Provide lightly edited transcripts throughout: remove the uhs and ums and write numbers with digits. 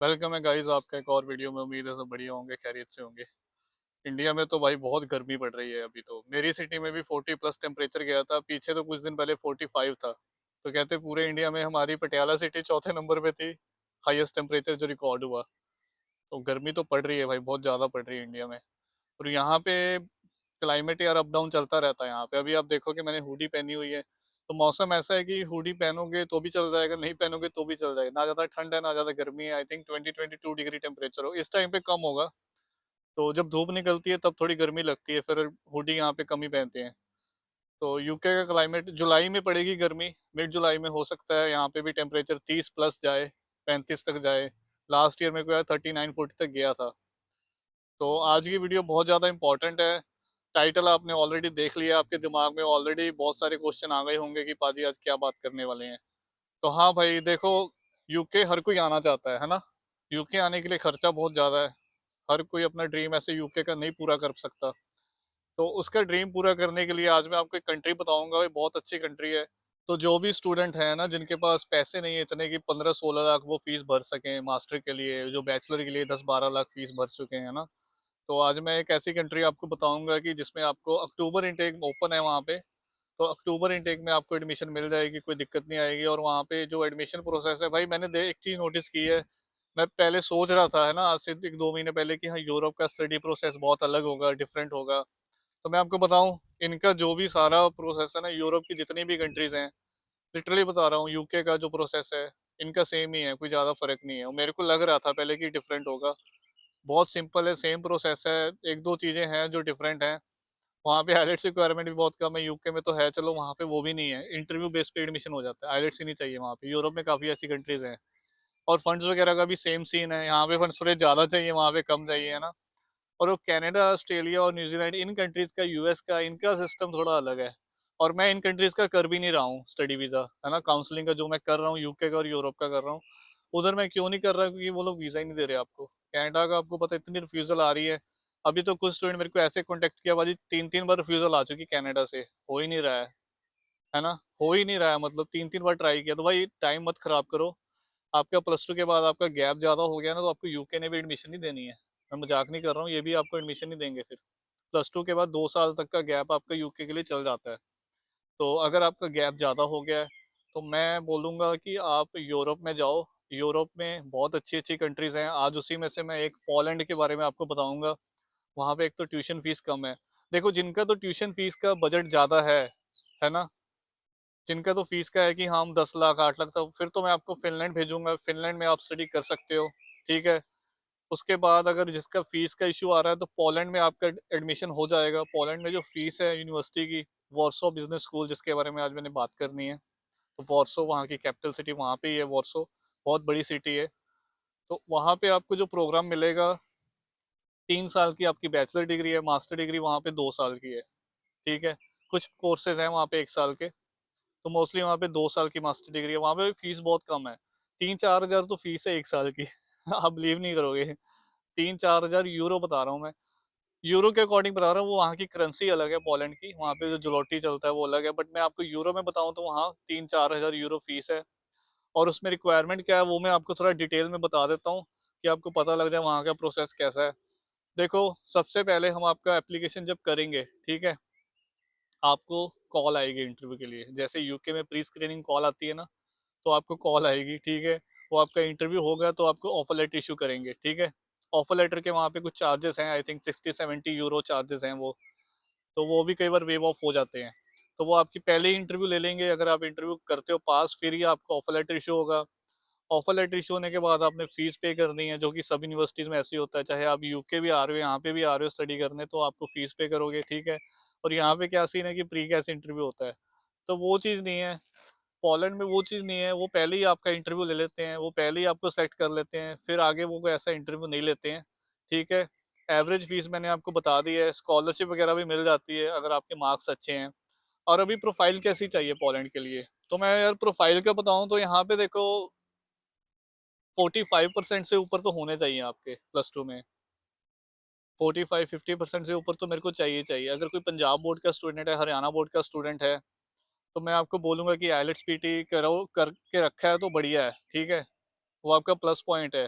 Welcome है guys आपका एक और वीडियो में। उम्मीद है सब बढ़िया होंगे, खैरियत से होंगे। इंडिया में तो भाई बहुत गर्मी पड़ रही है। अभी तो मेरी सिटी में भी 40+ टेम्परेचर गया था। पीछे तो कुछ दिन पहले 45 था। तो कहते पूरे इंडिया में हमारी पटियाला सिटी चौथे नंबर पे थी, हाईएस्ट टेम्परेचर जो रिकॉर्ड हुआ। तो गर्मी तो पड़ रही है भाई, बहुत ज़्यादा पड़ रही है इंडिया में। और यहाँ पे क्लाइमेट यार अप डाउन चलता रहता है। यहाँ पे अभी आप देखो कि मैंने हुडी पहनी हुई है। तो मौसम ऐसा है कि हुडी पहनोगे तो भी चल जाएगा, नहीं पहनोगे तो भी चल जाएगा। ना ज़्यादा ठंड है ना ज़्यादा गर्मी है। आई थिंक 20-22 डिग्री टेम्परेचर हो इस टाइम पे, कम होगा। तो जब धूप निकलती है तब थोड़ी गर्मी लगती है, फिर हुडी यहाँ पे कम ही पहनते हैं। तो यूके का क्लाइमेट जुलाई में पड़ेगी गर्मी। मिड जुलाई में हो सकता है यहाँ पे भी टेम्परेचर 30+ जाए, 35 तक जाए। लास्ट ईयर में को 39-40 तक गया था। तो आज की वीडियो बहुत ज़्यादा इंपॉर्टेंट है। टाइटल आपने ऑलरेडी देख लिया, आपके दिमाग में ऑलरेडी बहुत सारे क्वेश्चन आ गए होंगे कि पाजी आज क्या बात करने वाले हैं। तो हाँ भाई देखो, यूके हर कोई आना चाहता है ना। यूके आने के लिए खर्चा बहुत ज़्यादा है। हर कोई अपना ड्रीम ऐसे यूके का नहीं पूरा कर सकता। तो उसका ड्रीम पूरा करने के लिए आज मैं आपको एक कंट्री बताऊंगा भाई, बहुत अच्छी कंट्री है। तो जो भी स्टूडेंट है ना, जिनके पास पैसे नहीं है इतने कि 15-16 लाख वो फीस भर सकें मास्टर के लिए, जो बैचलर के लिए 10-12 लाख फीस भर चुके हैं ना। तो आज मैं एक ऐसी कंट्री आपको बताऊंगा कि जिसमें आपको अक्टूबर इनटेक ओपन है वहाँ पे। तो अक्टूबर इनटेक में आपको एडमिशन मिल जाएगी, कोई दिक्कत नहीं आएगी। और वहाँ पे जो एडमिशन प्रोसेस है भाई, मैंने एक चीज़ नोटिस की है। मैं पहले सोच रहा था है ना, आज से 1-2 महीने पहले कि हाँ यूरोप का स्टडी प्रोसेस बहुत अलग होगा, डिफरेंट होगा। तो मैं आपको बताऊं, इनका जो भी सारा प्रोसेस है ना, यूरोप की जितनी भी कंट्रीज हैं, लिटरली बता रहा हूँ, यूके का जो प्रोसेस है इनका सेम ही है, कोई ज़्यादा फर्क नहीं है। और मेरे को लग रहा था पहले कि डिफरेंट होगा। बहुत सिंपल है, सेम प्रोसेस है। एक दो चीज़ें हैं जो डिफरेंट हैं। वहाँ पे आइलेट्स रिक्वायरमेंट भी बहुत कम है, यूके में तो है, चलो वहाँ पे वो भी नहीं है, इंटरव्यू बेस पे एडमिशन हो जाता है, आइलेट्स ही नहीं चाहिए वहाँ पे। यूरोप में काफ़ी ऐसी कंट्रीज हैं। और फंड्स वगैरह का भी सेम सीन है, यहाँ पे फंड्स थोड़े ज़्यादा चाहिए, वहाँ पे कम चाहिए, है ना। और वो कनाडा, ऑस्ट्रेलिया और न्यूजीलैंड, इन कंट्रीज का, यूएस का, इनका सिस्टम थोड़ा अलग है। और मैं इन कंट्रीज का कर भी नहीं रहा हूँ स्टडी वीज़ा, है ना। काउंसलिंग का जो मैं कर रहा हूँ यूके का और यूरोप का कर रहा हूँ। उधर मैं क्यों नहीं कर रहा, क्योंकि वो लोग वीज़ा ही नहीं दे रहे आपको। कनाडा का आपको पता है, इतनी रिफ्यूज़ल आ रही है। अभी तो कुछ स्टूडेंट मेरे को ऐसे कॉन्टेक्ट किया, बाजी 3-3 बार रिफ्यूज़ल आ चुकी कनाडा से, हो ही नहीं रहा है ना। हो ही नहीं रहा है, मतलब 3-3 बार ट्राई किया। तो भाई टाइम मत खराब करो। आपका +2 के बाद आपका गैप ज़्यादा हो गया ना, तो आपको यूके ने भी एडमिशन नहीं देनी है। मैं मजाक नहीं कर रहा हूँ, ये भी आपको एडमिशन नहीं देंगे फिर। +2 के बाद 2 साल तक का गैप आपका यूके के लिए चल जाता है। तो अगर आपका गैप ज़्यादा हो गया है, तो मैं बोलूँगा कि आप यूरोप में जाओ। यूरोप में बहुत अच्छी अच्छी कंट्रीज़ हैं। आज उसी में से मैं एक पोलैंड के बारे में आपको बताऊँगा। वहाँ पे एक तो ट्यूशन फीस कम है। देखो, जिनका तो ट्यूशन फीस का बजट ज़्यादा है ना, जिनका तो फीस का है कि हाँ हम 10 लाख 8 लाख, तो फिर तो मैं आपको फिनलैंड भेजूंगा। फिनलैंड में आप स्टडी कर सकते हो, ठीक है। उसके बाद अगर जिसका फीस का इशू आ रहा है, तो पोलैंड में आपका एडमिशन हो जाएगा। पोलैंड में जो फीस है यूनिवर्सिटी की, वॉर्सो बिजनेस स्कूल जिसके बारे में आज मैंने बात करनी है, तो वॉर्सो वहाँ की कैपिटल सिटी वहाँ पे ही है। वॉर्सो बहुत बड़ी सिटी है। तो वहाँ पे आपको जो प्रोग्राम मिलेगा, 3 साल की आपकी बैचलर डिग्री है, मास्टर डिग्री वहाँ पे 2 साल की है, ठीक है। कुछ कोर्सेज हैं वहाँ पे 1 साल के। तो मोस्टली वहाँ पे 2 साल की मास्टर डिग्री है। वहाँ पे फीस बहुत कम है, 3-4 हज़ार तो फीस है 1 साल की। आप बिलीव नहीं करोगे, 3-4 हज़ार यूरो बता रहा हूँ मैं। यूरो के अकॉर्डिंग बता रहा हूँ, वो वहाँ की करेंसी अलग है पोलैंड की, वहाँ पे जो जुलोटी चलता है वो अलग है। बट मैं आपको यूरो में बताऊँ तो वहाँ 3-4 हज़ार यूरो फीस है। और उसमें रिक्वायरमेंट क्या है वो मैं आपको थोड़ा डिटेल में बता देता हूँ, कि आपको पता लग जाए वहाँ का प्रोसेस कैसा है। देखो, सबसे पहले हम आपका एप्लीकेशन जब करेंगे, ठीक है, आपको कॉल आएगी इंटरव्यू के लिए। जैसे यूके में प्री स्क्रीनिंग कॉल आती है ना, तो आपको कॉल आएगी, ठीक है। वो आपका इंटरव्यू होगा तो आपको ऑफर लेटर इशू करेंगे, ठीक है। ऑफर लेटर के वहाँ पे कुछ चार्जेस हैं, आई थिंक 60-70 यूरो चार्जेस हैं वो। तो वो भी कई बार वेव ऑफ हो जाते हैं। तो वो आपकी पहले ही इंटरव्यू ले लेंगे, अगर आप इंटरव्यू करते हो पास, फिर ही आपको ऑफर लेटर इशू होगा। ऑफर लेटर इशू होने के बाद आपने फीस पे करनी है, जो कि सब यूनिवर्सिटीज़ में ऐसे ही होता है। चाहे आप यूके भी आ रहे हो, यहाँ पे भी आ रहे हो स्टडी करने, तो आपको फीस पे करोगे, ठीक है। और यहाँ पे क्या सीन है कि प्री कैस इंटरव्यू होता है, तो वो चीज़ नहीं है। पोलैंड में वो चीज़ नहीं है, वो पहले ही आपका इंटरव्यू ले लेते हैं, वो पहले ही आपको सेलेक्ट कर लेते हैं, फिर आगे वो कोई ऐसा इंटरव्यू नहीं लेते हैं, ठीक है। एवरेज फीस मैंने आपको बता दी है, स्कॉलरशिप वगैरह भी मिल जाती है अगर आपके मार्क्स अच्छे हैं। और अभी प्रोफाइल कैसी चाहिए पोलैंड के लिए, तो मैं यार प्रोफाइल का बताऊं तो यहाँ पे देखो, 45% से ऊपर तो होने चाहिए आपके +2 में। 45-50% से ऊपर तो मेरे को चाहिए चाहिए। अगर कोई पंजाब बोर्ड का स्टूडेंट है, हरियाणा बोर्ड का स्टूडेंट है, तो मैं आपको बोलूंगा कि आइलेट्स पीटी करो, करके रखा है तो बढ़िया है, ठीक है। वो आपका प्लस पॉइंट है।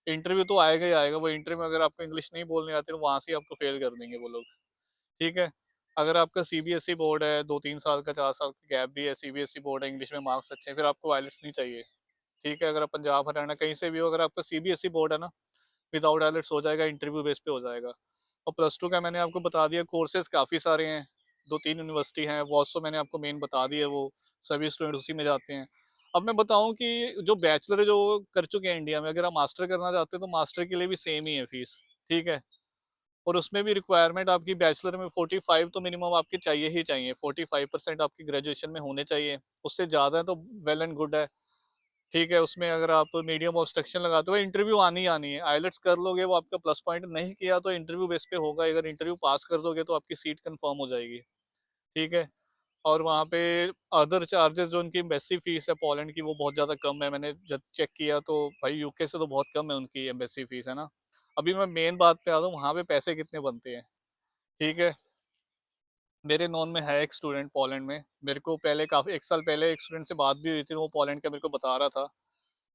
इंटरव्यू तो आएगा ही आएगा, वो इंटरव्यू में अगर आपको इंग्लिश नहीं बोलनी आती तो वहाँ से ही आपको फेल कर देंगे वो लोग। ठीक है। अगर आपका सीबीएसई बोर्ड है, 2-3 साल का 4 साल का गैप भी है, सीबीएसई बोर्ड है, इंग्लिश में मार्क्स अच्छे हैं, फिर आपको आइलेट्स नहीं चाहिए। ठीक है। अगर आप पंजाब हरियाणा कहीं से भी हो, अगर आपका सीबीएसई बोर्ड है ना, विदाउट आइलेट्स हो जाएगा, इंटरव्यू बेस पे हो जाएगा। और +2 का मैंने आपको बता दिया, कोर्सेज काफ़ी सारे हैं, 2-3 यूनिवर्सिटी हैं, वॉस्को मैंने आपको मेन बता दी है, वो सभी स्टूडेंट उसी में जाते हैं। अब मैं बताऊं कि जो बैचलर जो कर चुके हैं इंडिया में, अगर आप मास्टर करना चाहते हैं तो मास्टर के लिए भी सेम ही है फीस। ठीक है। और उसमें भी रिक्वायरमेंट आपकी बैचलर में 45 तो मिनिमम आपके चाहिए ही चाहिए, 45% आपकी ग्रेजुएशन में होने चाहिए। उससे ज़्यादा है तो वेल एंड गुड है। ठीक है। उसमें अगर आप मीडियम ऑब्स्ट्रक्शन लगाते हो, इंटरव्यू आनी ही आनी है, आइलेट्स कर लोगे वो आपका प्लस पॉइंट, नहीं किया तो इंटरव्यू बेस पे होगा, अगर इंटरव्यू पास कर दोगे तो आपकी सीट कंफर्म हो जाएगी। ठीक है। और वहाँ पे अदर चार्जेस जो उनकी एम्बेसी फीस है पोलैंड की, वो बहुत ज़्यादा कम है, मैंने जब चेक किया तो भाई यूके से तो बहुत कम है उनकी एम्बेसी फीस, है ना। अभी मैं मेन बात पे आता हूँ, वहाँ पे पैसे कितने बनते हैं। ठीक है। मेरे नॉन में है एक स्टूडेंट पोलैंड में, मेरे को पहले काफ़ी 1 साल पहले एक स्टूडेंट से बात भी हुई थी, वो पोलैंड का मेरे को बता रहा था।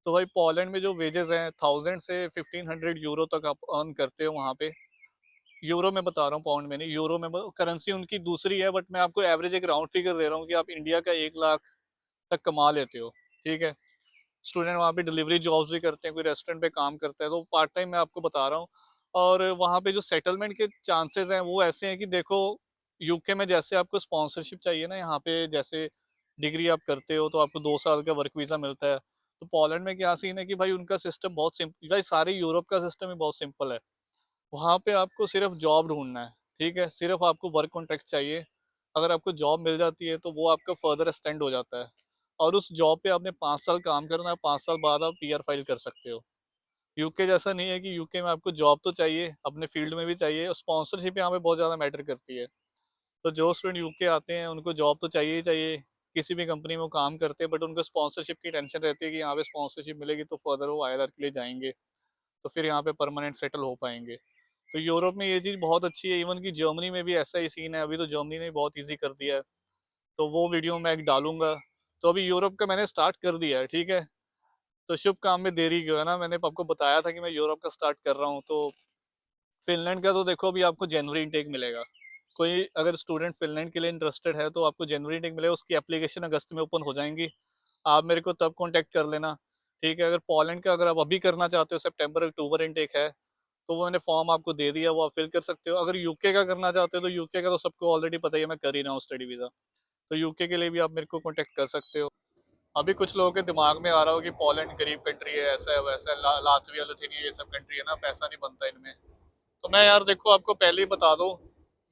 तो भाई पोलैंड में जो वेजेस हैं 1000 से 1500 यूरो तक आप अर्न करते हो वहाँ पे। यूरो में बता रहा हूँ, पाउंड में नहीं, यूरो में। करेंसी उनकी दूसरी है, बट मैं आपको एवरेज एक राउंड फिगर दे रहा हूँ कि आप इंडिया का 1 लाख तक कमा लेते हो। ठीक है। स्टूडेंट वहाँ पे डिलीवरी जॉब्स भी करते हैं, कोई रेस्टोरेंट पे काम करता है, तो पार्ट टाइम मैं आपको बता रहा हूँ। और वहाँ पे जो सेटलमेंट के चांसेस हैं वो ऐसे हैं कि देखो, यूके में जैसे आपको स्पॉन्सरशिप चाहिए ना, यहाँ पे जैसे डिग्री आप करते हो तो आपको 2 साल का वर्क वीज़ा मिलता है। तो पोलैंड में क्या सीन है कि भाई उनका सिस्टम बहुत सिंपल, भाई सारे यूरोप का सिस्टम ही बहुत सिंपल है। वहाँ पे आपको सिर्फ जॉब ढूंढना है। ठीक है। सिर्फ आपको वर्क कॉन्ट्रैक्ट चाहिए। अगर आपको जॉब मिल जाती है तो वो आपका फर्दर एक्सटेंड हो जाता है। और उस जॉब पे आपने 5 साल काम करना है, 5 साल बाद आप पीआर फाइल कर सकते हो। यूके जैसा नहीं है कि यूके में आपको जॉब तो चाहिए, अपने फील्ड में भी चाहिए, और स्पॉन्सरशिप यहाँ पे बहुत ज़्यादा मैटर करती है। तो जो स्टूडेंट यूके आते हैं उनको जॉब तो चाहिए ही चाहिए, किसी भी कंपनी में वो काम करते हैं, बट उनको स्पॉन्सरशिप की टेंशन रहती है कि यहाँ पे स्पॉन्सरशिप मिलेगी तो फर्दर वो आईएलआर के लिए जाएंगे, तो फिर यहाँ पे परमानेंट सेटल हो पाएंगे। तो यूरोप में ये चीज़ बहुत अच्छी है, इवन कि जर्मनी में भी ऐसा ही सीन है, अभी तो जर्मनी ने बहुत ईजी कर दिया है। तो वो वीडियो मैं एक डालूंगा। तो अभी यूरोप का मैंने स्टार्ट कर दिया है। ठीक है। तो शुभ काम में देरी क्यों, है ना, मैंने आपको बताया था कि मैं यूरोप का स्टार्ट कर रहा हूँ। तो फिनलैंड का तो देखो अभी आपको जनवरी इनटेक मिलेगा। कोई अगर स्टूडेंट फिनलैंड के लिए इंटरेस्टेड है तो आपको जनवरी इनटेक मिलेगा, उसकी एप्लीकेशन अगस्त में ओपन हो जाएंगी। आप मेरे को तब कांटेक्ट कर लेना। ठीक है। अगर पोलैंड का अगर आप अभी करना चाहते हो, सितंबर अक्टूबर इनटेक है, तो वो मैंने फॉर्म आपको दे दिया, वो आप फिल कर सकते हो। अगर यूके का करना चाहते हो तो यूके का तो सबको ऑलरेडी पता ही है, मैं कर ही रहा हूँ स्टडी वीज़ा। तो यूके के लिए भी आप मेरे को कांटेक्ट कर सकते हो। अभी कुछ लोगों के दिमाग में आ रहा हो कि पोलैंड गरीब कंट्री है, ऐसा है वैसा है, लातविया लिथुआनिया ये सब कंट्री है ना, पैसा नहीं बनता इनमें। तो मैं यार देखो आपको पहले ही बता दूं,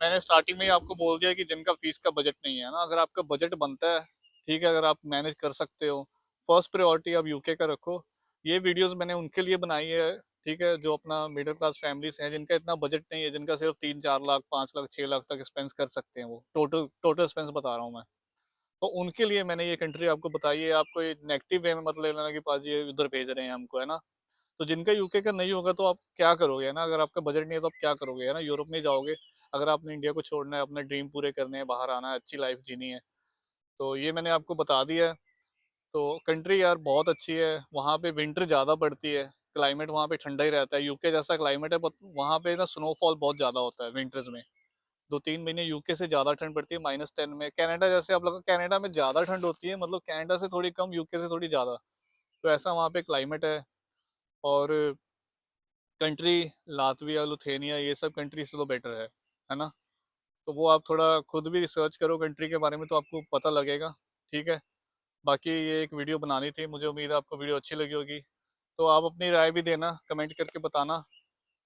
मैंने स्टार्टिंग में ही आपको बोल दिया कि जिनका फीस का बजट नहीं है ना, अगर आपका बजट बनता है, ठीक है, अगर आप मैनेज कर सकते हो, फर्स्ट प्रायोरिटी आप यूके का रखो। ये वीडियोस मैंने उनके लिए बनाई है। ठीक है। जो अपना मिडिल क्लास फैमिलीज हैं, जिनका इतना बजट नहीं है, जिनका सिर्फ 3-4 लाख 5 लाख 6 लाख तक एक्सपेंस कर सकते हैं, वो टोटल टोटल एक्सपेंस बता रहा हूँ मैं। तो उनके लिए मैंने ये कंट्री आपको बताई है। आपको ये नेगेटिव वे में मत ले लेना कि पाजी ये उधर भेज रहे हैं हमको, है ना। तो जिनका यूके का नहीं होगा तो आप क्या करोगे, है ना, अगर आपका बजट नहीं है तो आप क्या करोगे, है ना, यूरोप में जाओगे। अगर आपने इंडिया को छोड़ना है, अपने ड्रीम पूरे करने हैं, बाहर आना है, अच्छी लाइफ जीनी है, तो ये मैंने आपको बता दिया है। तो कंट्री यार बहुत अच्छी है, वहाँ पे विंटर ज़्यादा पड़ती है, क्लाइमेट वहाँ पे ठंडा ही रहता है, यूके जैसा क्लाइमेट है, बट वहाँ पे ना स्नोफॉल बहुत ज़्यादा होता है विंटर्स में। 2-3 महीने यूके से ज़्यादा ठंड पड़ती है, -10 में। कनाडा जैसे आप लोग, कनाडा में ज़्यादा ठंड होती है, मतलब कनाडा से थोड़ी कम, यूके से थोड़ी ज़्यादा। तो ऐसा वहाँ पे क्लाइमेट है। और कंट्री लातविया लुथेनिया ये सब कंट्री से तो बेटर है ना। तो वो आप थोड़ा खुद भी रिसर्च करो कंट्री के बारे में तो आपको पता लगेगा। ठीक है। बाकी ये एक वीडियो बनानी थी, मुझे उम्मीद है आपको वीडियो अच्छी लगी होगी। तो आप अपनी राय भी देना, कमेंट करके बताना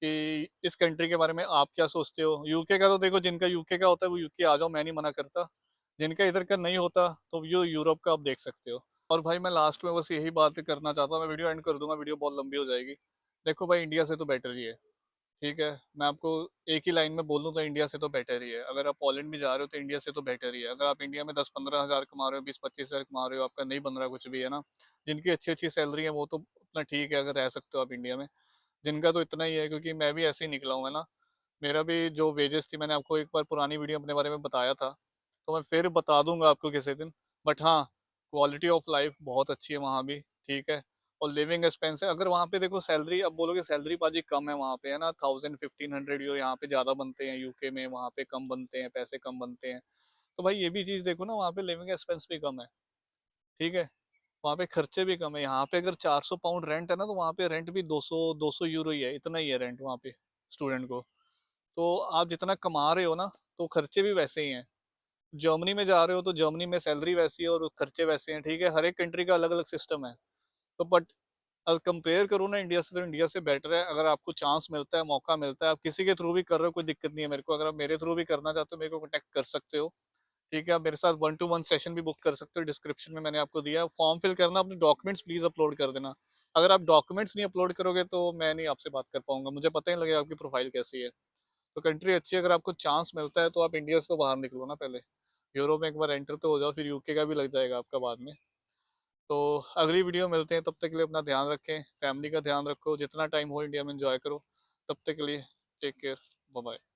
कि इस कंट्री के बारे में आप क्या सोचते हो। यूके का तो देखो, जिनका यूके का होता है वो यूके आ जाओ, मैं नहीं मना करता। जिनका इधर का नहीं होता तो यो यूरोप का आप देख सकते हो। और भाई मैं लास्ट में बस यही बात करना चाहता हूँ, मैं वीडियो एंड कर दूंगा, वीडियो बहुत लंबी हो जाएगी। देखो भाई, इंडिया से तो बेटर ही है। ठीक है। मैं आपको एक ही लाइन में बोल दूं तो इंडिया से तो बेटर ही है। अगर आप पोलैंड भी जा रहे हो तो इंडिया से तो बेटर ही है। अगर आप इंडिया में 10-15 हज़ार कमा रहे हो, 20-25 हज़ार कमा रहे हो, आपका नहीं बन रहा कुछ भी, है ना। जिनकी अच्छी अच्छी सैलरी है वो तो अपना ठीक है, अगर रह सकते हो आप इंडिया में। जिनका तो इतना ही है, क्योंकि मैं भी ऐसे ही निकला हूँ, है ना। मेरा भी जो वेजेस थी, मैंने आपको एक बार पुरानी वीडियो अपने बारे में बताया था, तो मैं फिर बता दूंगा आपको किसी दिन। बट हाँ, क्वालिटी ऑफ लाइफ बहुत अच्छी है वहाँ भी। ठीक है। और लिविंग एक्सपेंस है, अगर वहाँ पे देखो सैलरी, अब बोलोगे सैलरी पाजी कम है वहाँ पे, है ना, 1000 1500 यूरो यहाँ पे ज्यादा बनते हैं, यूके में वहाँ पे कम बनते हैं, पैसे कम बनते हैं। तो भाई ये भी चीज देखो ना, वहाँ पे लिविंग एक्सपेंस भी कम है। ठीक है, वहाँ पे खर्चे भी कम है। यहाँ पे अगर 400 पाउंड रेंट है ना, तो वहाँ पे रेंट भी 200 यूरो ही है, इतना ही है रेंट वहाँ पे स्टूडेंट को। तो आप जितना कमा रहे हो ना, तो खर्चे भी वैसे ही हैं। जर्मनी में जा रहे हो तो जर्मनी में सैलरी वैसी है और खर्चे वैसे हैं। ठीक है, हर एक कंट्री का अलग अलग सिस्टम है। तो बट अगर कंपेयर करूँ ना इंडिया से, तो इंडिया से बेटर है। अगर आपको चांस मिलता है, मौका मिलता है, आप किसी के थ्रू भी कर रहे हो, कोई दिक्कत नहीं है मेरे को। अगर आप मेरे थ्रू भी करना चाहते हो, मेरे को कॉन्टेक्ट कर सकते हो। ठीक है, आप मेरे साथ 1 to 1 सेशन भी बुक कर सकते हो, डिस्क्रिप्शन में मैंने आपको दिया है। फॉर्म फिल करना, अपने डॉक्यूमेंट्स प्लीज अपलोड कर देना। अगर आप डॉक्यूमेंट्स नहीं अपलोड करोगे तो मैं नहीं आपसे बात कर पाऊंगा, मुझे पता ही नहीं लगेगा आपकी प्रोफाइल कैसी है। तो कंट्री अच्छी है, अगर आपको चांस मिलता है तो आप इंडिया से तो बाहर निकलो ना पहले। यूरोप में एक बार एंटर तो हो जाओ, फिर यूके का भी लग जाएगा आपका बाद में। तो अगली वीडियो मिलते हैं, तब तक के लिए अपना ध्यान रखें, फैमिली का ध्यान रखो, जितना टाइम हो इंडिया में एंजॉय करो। तब तक के लिए टेक केयर, बाय बाय।